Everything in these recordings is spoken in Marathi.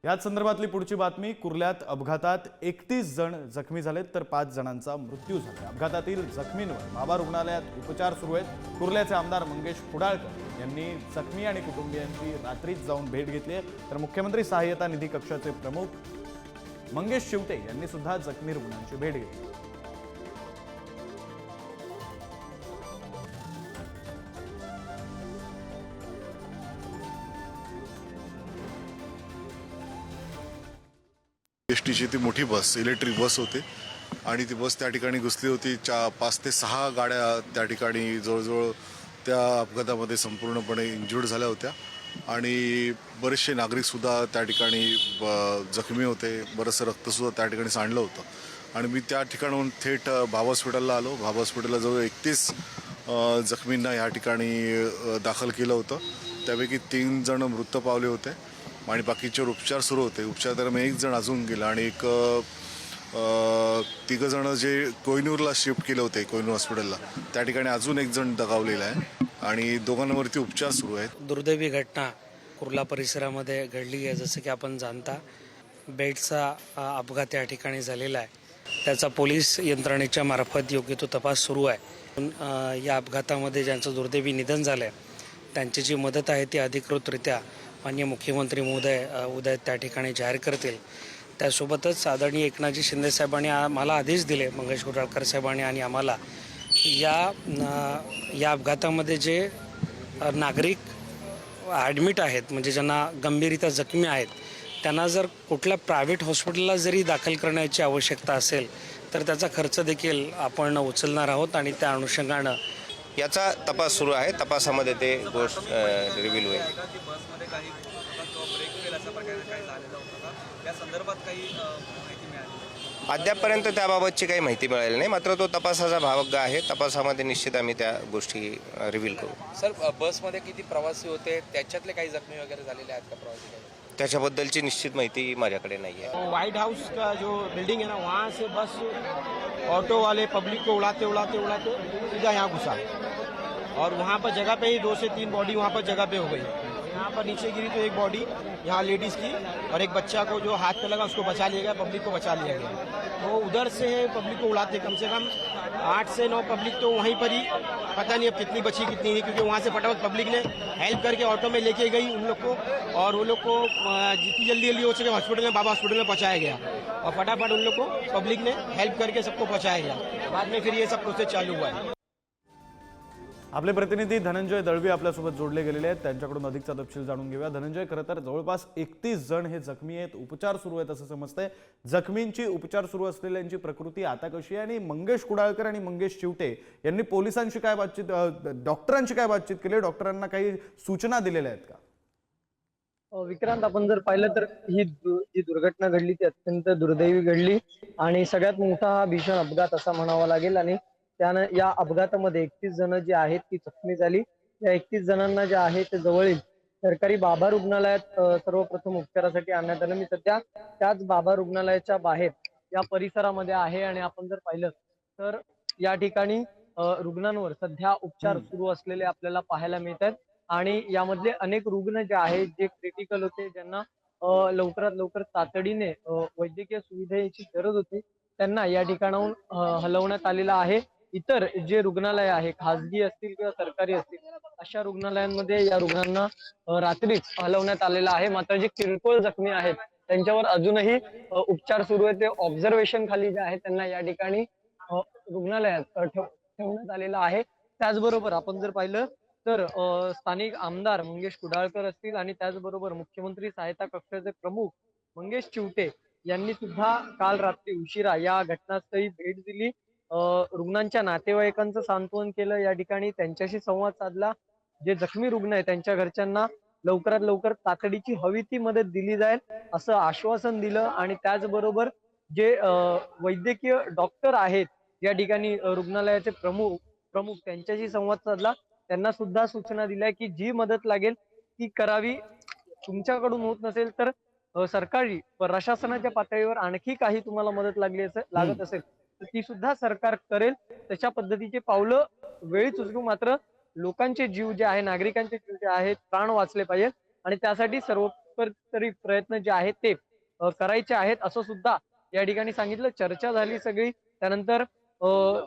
याच संदर्भातली पुढची बातमी। कुर्ल्यात अपघातात 31 जण जखमी झालेत तर 5 जणांचा मृत्यू झाला। अपघातातील जखमींवर बाबा रुग्णालयात उपचार सुरू आहेत। कुर्ल्याचे आमदार मंगेश कुडाळकर यांनी जखमी आणि कुटुंबियांची रात्रीच जाऊन भेट घेतली आहे, तर मुख्यमंत्री सहाय्यता निधी कक्षाचे प्रमुख मंगेश चिवटे यांनी सुद्धा जखमी रुग्णांची भेट घेतली। एसटीची ती मोठी बस, इलेक्ट्रिक बस होती आणि ती बस त्या ठिकाणी घुसली होती। 5 ते 6 गाड्या त्या ठिकाणी जवळजवळ त्या अपघातामध्ये संपूर्णपणे इंज्युर्ड झाल्या होत्या आणि बरेचसे नागरिकसुद्धा त्या ठिकाणी जखमी होते। बरंचसं रक्तसुद्धा त्या ठिकाणी सांडलं होतं आणि मी त्या ठिकाणाहून थेट भाभा हॉस्पिटलला आलो। भाभा हॉस्पिटलला जवळ 31 जखमींना या ठिकाणी दाखल केलं होतं। त्यापैकी 3 जण मृत पावले होते आणि बाकीचे उपचार सुरू होते। उपचार दरम्यान 1 जण अजून गेला आणि एक 3 जण जे कोहिनूरला शिफ्ट केले होते, कोहिनूर हॉस्पिटलला, त्या ठिकाणी अजून 1 जण दगावलेला आहे आणि दोघांवरती उपचार सुरू आहेत। दुर्दैवी घटना कुर्ला परिसरामध्ये घडली आहे। जसं की आपण जाणता, बेडचा अपघात या ठिकाणी झालेला आहे। त्याचा पोलीस यंत्रणेच्या मार्फत योग्य तो तपास सुरू आहे। या अपघातामध्ये ज्यांचं दुर्दैवी निधन झालं आहे त्यांची जी मदत आहे ती अधिकृतरित्या माननीय मुख्यमंत्री महोदय उद्या त्या ठिकाणी जाहीर करतील। त्यासोबतच आदरणीय एकनाथजी शिंदे साहेबांनी आम्हाला आदेश दिले, मंगेश कुडाळकर साहेबांनी आणि आम्हाला, या अपघातामध्ये जे नागरिक ॲडमिट आहेत, म्हणजे ज्यांना गंभीररित्या जखमी आहेत, त्यांना जर कुठल्या प्रायव्हेट हॉस्पिटलला जरी दाखल करण्याची आवश्यकता असेल तर त्याचा खर्च देखील आपण उचलणार आहोत आणि त्या अनुषंगानं याचा तपास सुरू आहे। तपासामध्ये ते गोष्ट रिव्हील होईल। अद्यापपर्यंत त्याबाबतची काही माहिती मिळालेली नाही, मात्र तो तपासाचा भाग आहे। तपासामध्ये निश्चित आम्ही त्या गोष्टी रिव्हील करू। सर, बसमध्ये किती प्रवासी होते, त्याच्यातले काही जखमी वगैरे झालेले आहेत का प्रवासी? त्याच्याबद्दलची निश्चित माहिती माझ्याकडे नाही आहे। व्हाइट हाउस का जो बिल्डिंग है ना, वहाँ से बस ऑटो वाले पब्लिक को उड़ाते उड़ाते उड़ाते सीधा यहाँ घुसा और वहाँ पर जगह पे ही 2 से 3 बॉडी वहाँ पर जगह पे हो गई। यहाँ पर नीचे गिरी तो एक बॉडी यहाँ लेडीज़ की और एक बच्चा को जो हाथ पे लगा उसको बचा लिया गया, पब्लिक को बचा लिया गया। तो उधर से पब्लिक को उड़ाते कम से कम 8 से 9 पब्लिक तो वहीं पर ही, पता नहीं अब कितनी बची कितनी नहीं, क्योंकि वहाँ से फटाफट पब्लिक ने हेल्प करके ऑटो में लेके गई उन लोग को और वो लोग को जितनी जल्दी हो सके हॉस्पिटल में, बाबा हॉस्पिटल में पहुँचाया गया और फटाफट उन लोग को पब्लिक ने हेल्प करके सबको पहुँचाया गया। बाद में फिर ये सब प्रोसेस चालू हुआ है। आपले प्रतिनिधी धनंजय दळवी आपल्यासोबत जोडले गेलेले आहेत, त्यांच्याकडून अधिकचा तपशील जाणून घेऊया। धनंजय, खरं तर जवळपास 31 जण हे जखमी आहेत, उपचार सुरू आहेत असं समजतंय। जखमींची, उपचार सुरू असलेल्यांची प्रकृती आता कशी आहे आणि मंगेश कुडाळकर आणि मंगेश चिवटे यांनी पोलिसांशी काय बातचीत, डॉक्टरांशी काय बातचीत केली? डॉक्टरांना काही सूचना दिलेल्या आहेत का? विक्रांत, आपण जर पाहिलं तर ही जी दुर्घटना घडली ती अत्यंत दुर्दैवी घडली आणि सगळ्यात मोठा हा भीषण अपघात असा म्हणावा लागेल आणि त्यानं या अपघातामध्ये 31 जण जी आहेत ती जखमी झाली। या 31 जणांना जे आहे ते जवळील सरकारी बाबा रुग्णालयात सर्वप्रथम उपचारासाठी आणण्यात आलं। मी सध्या त्याच बाबा रुग्णालयाच्या बाहेर या परिसरामध्ये आहे आणि आपण जर पाहिलं तर या ठिकाणी रुग्णांवर सध्या उपचार सुरू असलेले आपल्याला पाहायला मिळतात आणि यामधले अनेक रुग्ण जे आहेत, जे क्रिटिकल होते, ज्यांना लवकरात लवकर तातडीने वैद्यकीय सुविधेची गरज होती, त्यांना या ठिकाणाहून हलवण्यात आलेलं आहे। इतर जे रुग्णालय आहे, खासगी असतील किंवा सरकारी असतील, अशा रुग्णालयांमध्ये या रुग्णांना रात्रीच हलवण्यात आलेलं आहे। मात्र जे किरकोळ जखमी आहेत त्यांच्यावर अजूनही उपचार सुरू आहेत। ते ऑब्झर्वेशन खाली जे आहे त्यांना या ठिकाणी रुग्णालयात ठेवण्यात आलेलं आहे। त्याचबरोबर आपण जर पाहिलं तर स्थानिक आमदार मंगेश कुडाळकर असतील आणि त्याचबरोबर मुख्यमंत्री सहायता कक्षाचे प्रमुख मंगेश चिवटे यांनी सुद्धा काल रात्री उशिरा या घटनास्थळी भेट दिली, रुग्णांच्या नातेवाईकांचं सांत्वन केलं, या ठिकाणी त्यांच्याशी संवाद साधला। जे जखमी रुग्ण आहेत त्यांच्या घरच्यांना लवकरात लवकर तातडीची हवी ती मदत दिली जाईल असं आश्वासन दिलं आणि त्याचबरोबर जे वैद्यकीय डॉक्टर आहेत या ठिकाणी रुग्णालयाचे प्रमुख त्यांच्याशी संवाद साधला। त्यांना सुद्धा सूचना दिल्या की जी मदत लागेल ती करावी, तुमच्याकडून होत नसेल तर सरकारी प्रशासनाच्या पातळीवर आणखी काही तुम्हाला मदत लागत असेल तर ती सुद्धा सरकार करेल। तशा पद्धतीचे पावलं वेळीच उचलू, मात्र लोकांचे जीव जे आहे, नागरिकांचे जीव जे आहेत, प्राण वाचले पाहिजेत आणि त्यासाठी निष्प्रभ तरी प्रयत्न जे आहेत ते करायचे आहेत असं सुद्धा या ठिकाणी सांगितलं. चर्चा झाली सगळी. त्यानंतर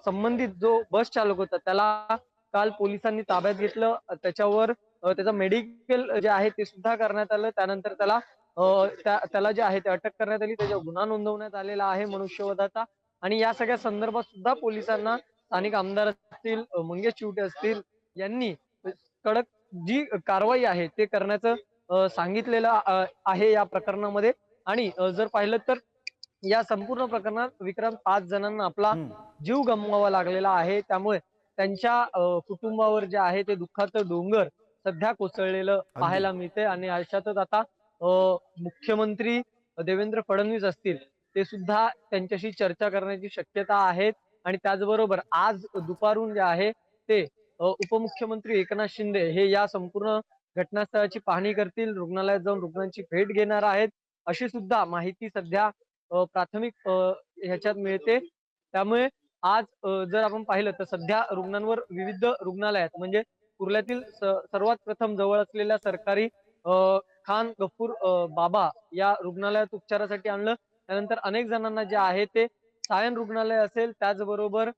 संबंधित जो बस चालक होता त्याला काल पोलिसांनी ताब्यात घेतलं. त्याच्यावर त्याचं मेडिकल जे आहे ते सुद्धा करण्यात आलं. त्यानंतर त्याला जे आहे ते अटक करण्यात आली. त्याच्यावर गुन्हा नोंदवण्यात आलेला आहे मनुष्यवधाचा. आणि या सगळ्या संदर्भात सुद्धा पोलिसांना स्थानिक आमदार असतील, मंगेश चिवटे असतील यांनी कडक जी कारवाई आहे ते करण्याचं सांगितलेलं आहे या प्रकरणामध्ये. आणि जर पाहिलं तर या संपूर्ण प्रकरणात विक्रांत 5 जणांना आपला जीव गमवावा लागलेला आहे. त्यामुळे त्यांच्या कुटुंबावर जे आहे ते दुःखाचं डोंगर सध्या कोसळलेलं पाहायला मिळते. आणि अशातच आता मुख्यमंत्री देवेंद्र फडणवीस असतील ते सुद्धा त्यांच्याशी चर्चा करण्याची शक्यता आहे. आणि त्याचबरोबर आज दुपारून जे आहे ते उपमुख्यमंत्री एकनाथ शिंदे हे या संपूर्ण घटनास्थळाची पाहणी करतील, रुग्णालयात जाऊन रुग्णांची भेट घेणार आहेत, अशी सुद्धा माहिती सध्या प्राथमिक ह्याच्यात मिळते. त्यामुळे आज जर आपण पाहिलं तर सध्या रुग्णांवर विविध रुग्णालयात म्हणजे कुर्ल्यातील सर्वात प्रथम जवळ असलेल्या सरकारी खान गफूर बाबा या रुग्णालयात उपचारासाठी आणलं. त्यानंतर अनेक जणांना जे आहे ते सायन रुग्णालय असेल, त्याचबरोबर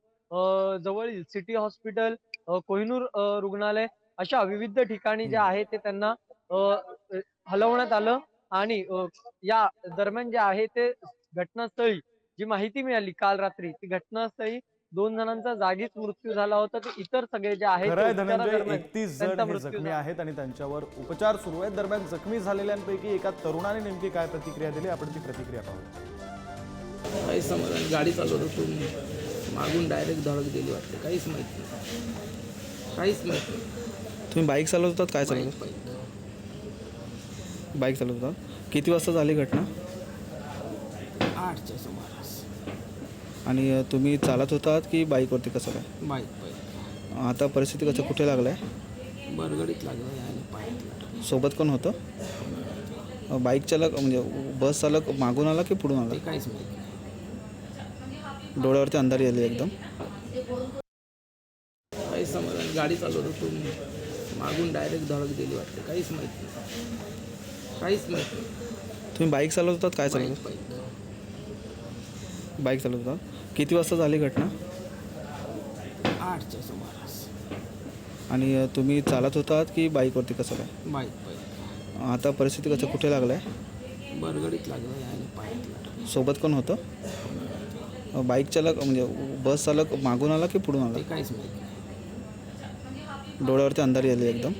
जवळील सिटी हॉस्पिटल, कोहिनूर रुग्णालय अशा विविध ठिकाणी जे आहे ते त्यांना हलवण्यात आलं. आणि या दरम्यान जे आहे ते घटनास्थळी जी माहिती मिळाली काल रात्री, ती घटनास्थळी 2 जणांचा जागीच मृत्यू झाला होता. तर इतर सगळे जे आहेत खरं आहे ते धनंजय, उपचारादरम्यान 31 त्यांचा जण हे मृत्यू जखमी झाला. आहेत आणि त्यांच्यावर उपचार सुरू आहेत. दरम्यान जखमी झालेल्यांपैकी एका तरुणाने नेमकी काय प्रतिक्रिया दिली आपण ती प्रतिक्रिया पाहू. काही समज गाडी चालवत होतो, मागून डायरेक्ट धडक दिली वाटते. काहीच माहित नाही, काहीच माहित नाही. तुम्ही बाईक चालवत होतात? काय चालवत बाईक बाईक चालवत होतात? किती वाजता झाली घटना? 8च्या सुमारास. आणि तुम्ही चालत होतात की बाईकवरती? कसं काय? बाईक आता परिस्थिती कसं कुठे लागलं आहे? बरगडीत लागलं यायला पायात. सोबत कोण होतं? बाईक चालक म्हणजे बस चालक मागून आला की पुढून आला? ते काहीच माहित नाही. डोळ्यावरती अंधारी आली एकदम? काही समज गाडी चालवत होतो, मागून डायरेक्ट धडक दिली वाटते. काहीच माहित नाही, काहीच माहित नाही. तुम्ही बाईक चालवत होतात? काय चालवत? बाईक चालवत होतात? किती वाजता झाली घटना? 8च्या सुमारास. आणि तुम्ही चालत होतात की बाईकवरती? कसं काय? बाईक आता परिस्थिती कसं कुठे लागलं आहे? बरगडीत लागलं यायला पायात. सोबत कोण होतं? बाईक चालक म्हणजे बस चालक मागून आला की पुढून आला? ते काहीच माहित नाही. डोळ्यावरती अंधारी आली एकदम?